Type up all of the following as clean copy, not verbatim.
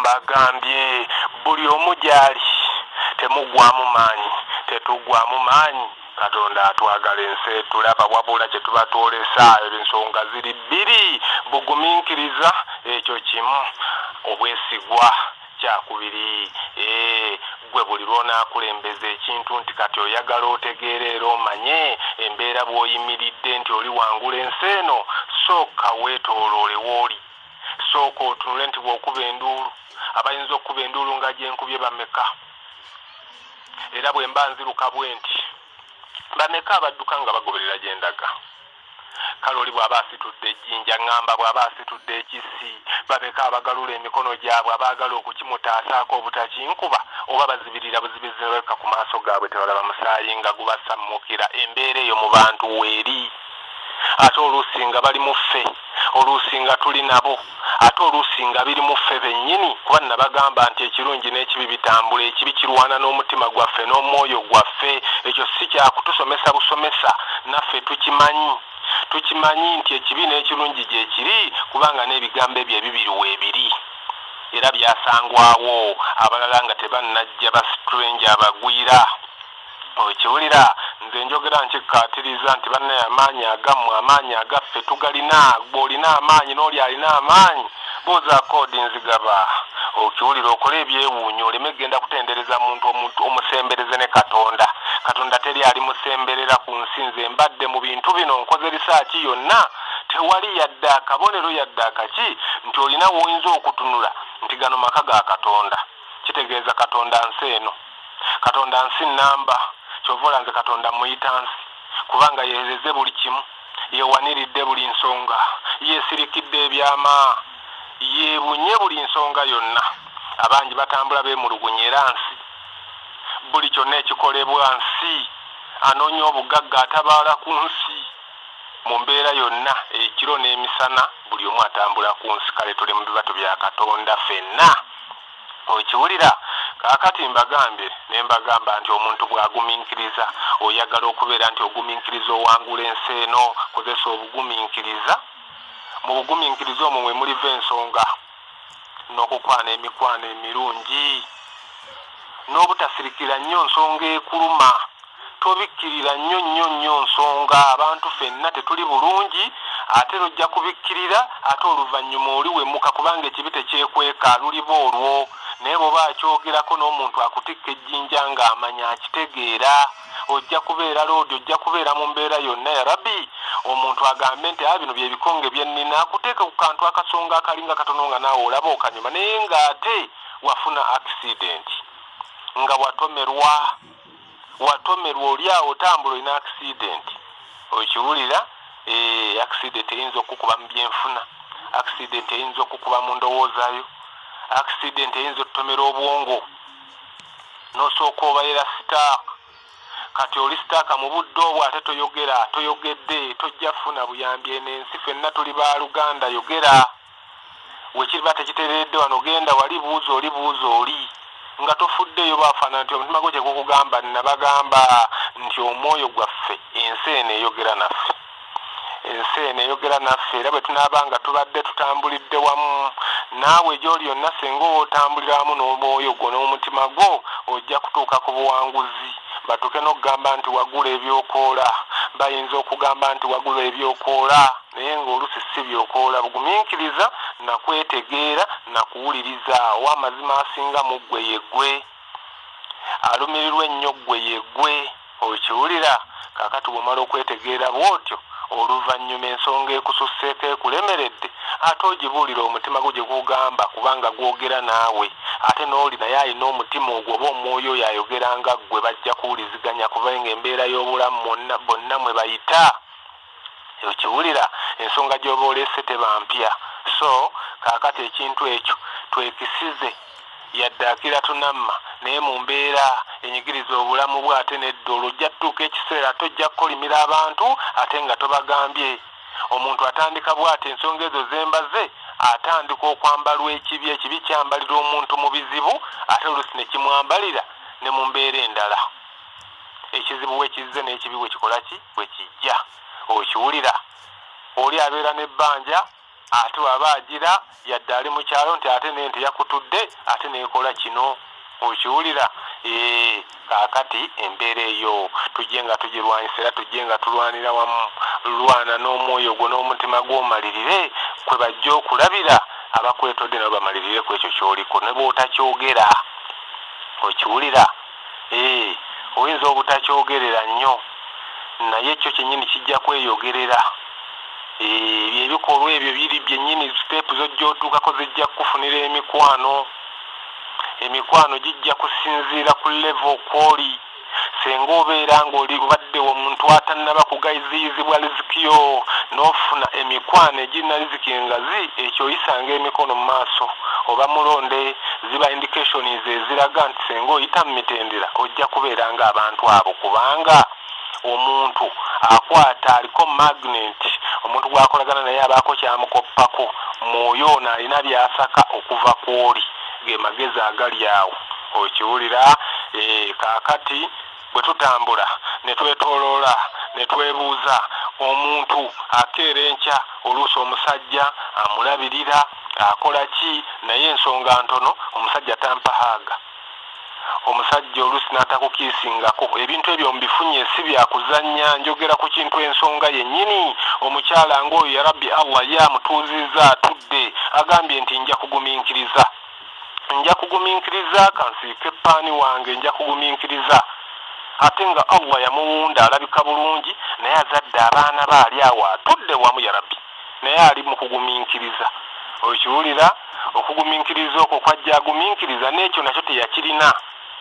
mbagambye buli omu gyali temugwamu maanyi tetugwamu maanyi Katonda atwagala ensi tulaba wabula kye tuba twolesa ensonga ziri bbiri bugumiikiriza ekyo kimu obwesigwa kyakubiri gwe buli lw'onaakulembeza ekintu nti kati oyagala otegeere era omanye embeera bw'oyimiridde nti oli wangula ensi eno sooka weetooloole w'oli sooka otunule nti bw'okuba enduulu abayinza okuba enduulu nga gyenkubye bameka era bwe mba nziruka bwe nti bameka abadduka nga bagoberera gye ndaga kale oli bw'aba asitudde ejjinja ŋŋamba bw'aba asitudde ekisi babeka abagalula emikono gyabwe abaagala okukimutaasaako obutakinkuba oba bazibirira buzibizi nebabeka ku maaso gaabwe tebalaba musaayi nga gubasammukira embeera eyo mu bantu weeri ate oluusi nga bali mu ffe oluusi nga tuli nabo ate oluusi nga biri mu ffe bennyini kuba nabagamba nti ekirungi n'ekibi bitambula ekibi kirwana n'omutima gwaffe n'omwoyo gwaffe ekyo si kyakutusomesa busomesa naffe tukimanyi nti ekibi n'ekirungi gye kiri kubanga n'ebigambo ebyo ebibiri weebiri era byasangwawo abalala nga tebannajja basitrenje abagwira okiwulira nze njogera nkikkaatiriza nti bannaye amaanyi agammwe amaanyi agaffe tugalina gw'olina amaanyi n'oli alina amaanyi buuza koodi nzigaba okiwulira okole ebyewuunyo oleme genda kutendereza muntu omusembereze ne katonda teri ali musemberera ku nsi nze mbadde mu bintu bino nkoze risaaki yonna tewali yadde akabonero yadde akaki nti olina woyinza okutunula nti gano maka ga katonda kitegeeza katonda nsi eno katonda nsi nnamba kyovola nze katonda muyita nsi kubanga yeereze buli kimu yewaniridde buli nsonga yeesirikidde ebyama yeebunye buli nsonga yonna abangi batambula beemulugunya era nsi buli kyonna ekikolebwa nsi anoonya obugagga atabaala ku nsi mu mbeera yonna ekiro n'emisana buli omu atambula ku nsi kale tuli mu bibatu bya katonda ffenna okiwulira kaakati mbagambye ne mbagamba nti omuntu bw'agumiikiriza oyagala okubeera nti ogumiikiriza owangula ensi eno kozesa obugumiikiriza mu bugumiikiriza omwo mwe muliva ensonga n'okukwana emikwano emirungi n'obutasirikira nnyo nsonga ekuluma tobikkirira nnyo nsonga abantu ffenna tetuli bulungi ate lojja kubikkirira ate oluvannyuma oli wemmuka kubanga ekibi tekyekweka luliba olwo naye bw'oba akyogerako n'omuntu akutikka ejjinja ng'amanya akitegeera ojja kubeera loodi ojja kubeera mu mbeera yonna ya rabbi omuntu agambe nti bino bye bikonge bye nnina akuteeka ku kantu akasonga akalinga katono nga naawe olaba okanyuma naye ng'ate wafuna akisidenti nga watomerwa oli awo otambula olina akisidenti okiwulira akisidenti eyinza okukuba mu byenfuna akisidenti eyinza okukuba mu ndowoozayo akisidenti eyinza okutomera obwongo n'osooka obayera sitaaka kati oli sitaaka mu budde obwo ate toyogedde tojja kufuna buyambi enensi ffenna tuli baaluganda yogera wekiriba tekitereredde wano genda wali buuza oli nga tofuddeyo baafaanana nti omutima gwo kyegukugamba nabagamba nti omwoyo gwaffe ensi eno eyogera naffe era bwe tunaaba nga tubadde tutambulidde wamu naawe gy'oli yonna singa otambulira wamu n'omwoyo gwo n'omutima gwo ojja kutuuka ku buwanguzi batuuke n'okugamba nti wagula ebyokoola bayinza okugamba nti wagula ebyokoola naye ng'oluusi si byokoola bugumiikiriza nakwetegeera nakuwuliriza ow'amazima asinga mu ggwe yeggwe alumirirwa ennyo ggwe yeggwe okiwulira kaakati bw'omala okwetegeera bw'otyo oluvannyuma ensonga ekususseeko ekulemeredde ate ogibuulira omutima gwo gye gugamba kubanga gwogera naawe ate n'oli naye alina omutima ogwo oba omwoyo oyo ayogera nga ggwe bajja kuwuliziganya kubanga embeera y'obulamu bonna mwe bayita okiwulira ensonga gy'oba oleese teba mpya so kaakati ekintu ekyo twekisize yadde akira tunamma naye mu mbeera enyigiriza obulamu bwe ate n'eddolo ojja tutuuka ekiseera tojja kukolimira abantu ate nga tobagambye omuntu atandika bw'ati ensonga ezo zembaze atandika okwambalwa ekibi kyambalira omuntu mu bizibu ate oluusi ne kimwambalira ne mu mbeera endala ekizibu wekizze n'ekibi wekikola ki bwe kijja okiwulira oli abeera n'ebbanja ate waba agira yadde ali mu kyalo nti ate naye nti yakutudde ate neekola kino okiwulira. Kaakati embeera eyo tujje nga tugirwanyisa era tujje nga tulwanira wamu. Lwana n'omwoyo gwo n'omutima gw'omalirire kwe bajja okulabira abakwetodde nabo bamalirire ku ekyo ky'oliko ne bw'otakyogera okiwulira. Oyinza obutakyogerera nnyo naye ekyo kyennyini kijja kweyogerera. Ebikolwa ebyo biri byennyini siteepu zojja otuukako zijja kukufunira emikwano gijja kusinziira ku level kw'oli. Senga obeera ng'olibadde omuntu atannaba kugayiziyizibwa lizikiyo n'ofuna emikwano egirina liziki engazi, ekyo oyisanga emikono mu maaso oba mulonde. Ziba indications eziraga nti senga oyita mu mitendera ojja kubeera ng'abantu abo, kubanga omuntu akwata aliko magnet. Omuntu gwakolagana naye abaako kyamukoppako. Mwoyo ono alina byasaka okuva kw'oli, ge magezi agali awo okiwulira. Kaakati bwe tutambula ne twetooloola ne twebuuza, omuntu akeera enkya oluusi omusajja amulabirira akola ki, naye ensonga ntono omusajja tampahaaga, omusajja oluusi n'atakukiisingako. Ebintu ebyo mubifunye si byakuzannya, njogera ku kintu ensonga yennyini. Omukyala ng'oyo ya Rabbi Allah yamutuuzizza atudde agambye nti nja kugumiikiriza kansiike paani wange, nja kugumiikiriza. Ate nga Allah yamuwunda alabika bulungi, naye azadde abaana baali awo atudde wamu ya Rabbi, naye ali mu kugumiikiriza okiwulira. Okugumiikiriza okwo kwajja agumiikiriza n'ekyo nakyo teyakirina.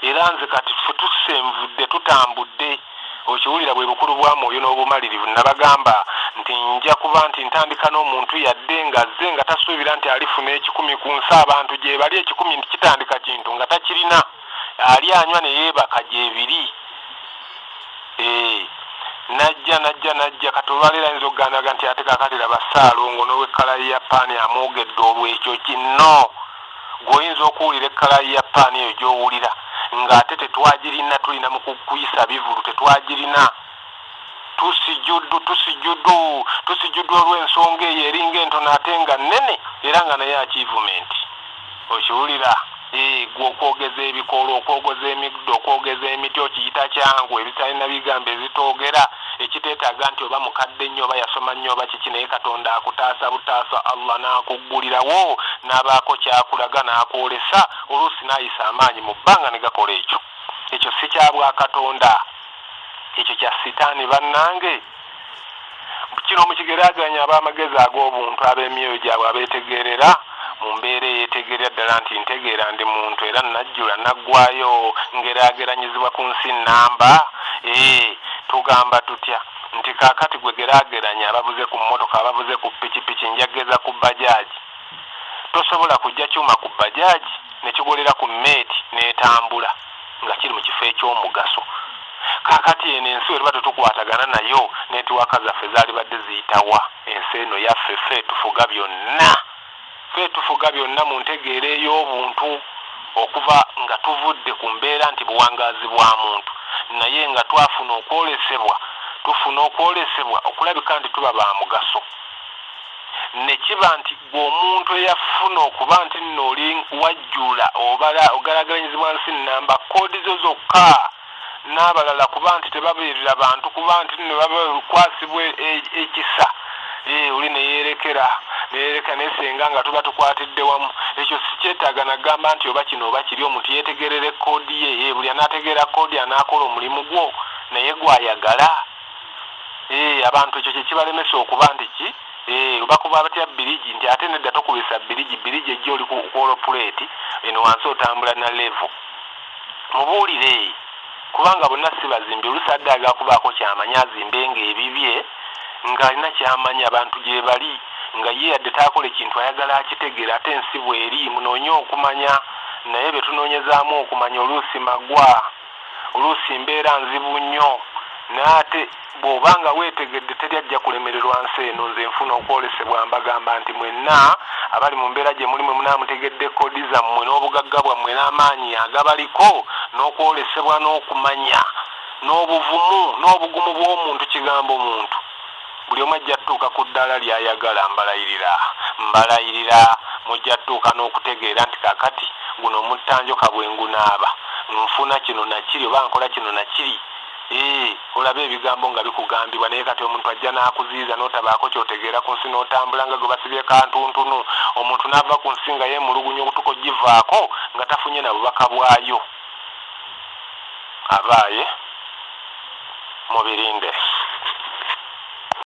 Era nze kati ffe tusenvudde tutambudde okiwulira. Bwe bukulu bwa mwoyo n'obumalirivu. Nabagamba nti nja kuba nti ntandika n'omuntu yadde nga azze nga tasuubira nti alifuna 10 ku nsi. Abantu gye bali 10 nti kitandika kintu nga takirina, ali anywa ne yeebaka gyebiri. Najja kati olwaleero ayinza okugaanaga nti ate kaakati laba Ssaalongo n'ow'ekkala ya paani amwogedde olw'ekyo kino. Gw'oyinza okuwulira ekkala ya paani eyo gy'owulira ng'ate tetwagirina, tulina mu kuyisa bivulu, tetwagirina. Tusijuddu olw'ensonga eyo eringa entono ate nga nnene era nga naye achievement okiwulira. Gwe okwogeza ebikolo, okwogeza emiddo, okwogeza emiti okiyita kyangu, ebitalina bigambo ezitoogera, ekiteetaaga nti oba mukadde nnyo oba yasoma nnyo oba kiki, naye Katonda akutaasa butaasa, Allah n'akuggulirawo n'abaako kyakulaga n'akwolesa, oluusi n'ayisa amaanyi mu bbanga ne gakola ekyo. Ekyo si kya Bwakatonda, ekyo kya sitaani bannange. Kino mukigeraganya ab'amagezi ag'obuntu ab'emyoyo gyabwe abeetegeerera mu mbeera eyeetegerera ddala nti ntegeera ndi muntu era najjula naggwayo ngeraageranyizibwa ku nsi nnamba. Tugamba tutya nti kaakati gwe geraageranya abavuze ku mmotoka, abavuze ku pikipiki, njageza ku bajaaji. Tosobola kujja kyuma ku bajaaji ne kigolera ku mmeeti n'etambula nga kiri mu kifo eky'omugaso. Kaakati eno ensi we tuba tetukwatagana nayo neetiwaaka zaffe zaali badde ziyitawa. Ensi eno yaffe ffe tufuga byonna mu ntegeera ey'obuntu, okuva nga tuvudde ku mbeera nti buwangaazi bwa muntu, naye nga tufuna okwolesebwa okulabika nti tuba ba mugaso. Ne kiba nti gweomuntu eyafuna okuba nti nno oli wajjula ogaraganyizibwa nsi nnamba koodi zo zokka n'abalala kuba nti tebabeerera bantu, kuba nti nno bakwasibwa ekisa. Oli neyerekera nesenga nga tuba tukwatidde wamu. Ekyo si kyetaaga nagamba nti oba kino oba kiri, omuntu yeetegerera koodi ye. Buli anaategeera koodi anaakola omulimu gwo naye gwayagala. Abantu ekyo kyekibalemesa okuba nti ki bakuba batya birigi nti ate nedda tokubisa birigi ejja oli ku olopuleeti eno wansi otambula na levo. Mubuulire kubanga bonna si bazimbi, oluusi adde agakubaako kyamanya azimbe ng'ebibye ng'alina kyamanya abantu gye bali, nga ye yadde taakole kintu ayagala akitegeera. Ate ensi bw'eri munoonye okumanya, naye be tunoonyezaamu okumanya oluusi magwa, oluusi mbeera nzibu nnyo. N'ate bw'obanga weetegedde teri ajja kulemererwa nsi eno. Nze nfuna okwolesebwa mbagamba nti mwenna abali mu mbeera gye mulimu munaamutegedde koodi zammwe n'obugagga bwammwe n'amaanyi agabaliko n'okwolesebwa n'okumanya n'obuvumu n'obugumu bw'omuntu kigambo muntu. buli omu ajja tuuka ku ddala ly'ayagala. Mbalayirira mujja tuuka n'okutegeera nti kakati guno omuttanjoka bwe ngunaaba nfuna kino nakiri oba nkola kino nakiri. Olaba ebigambo nga bikugambibwa naye kati omuntu ajja n'akuziiza n'otabaako kyotegeera ku nsi n'otambula nga gwe basibye kantuntunu. Omuntu n'ava ku nsi nga yeemulugunya obutuko givaako nga tafunye na bubaka bwayo. Abaaye mubirinde.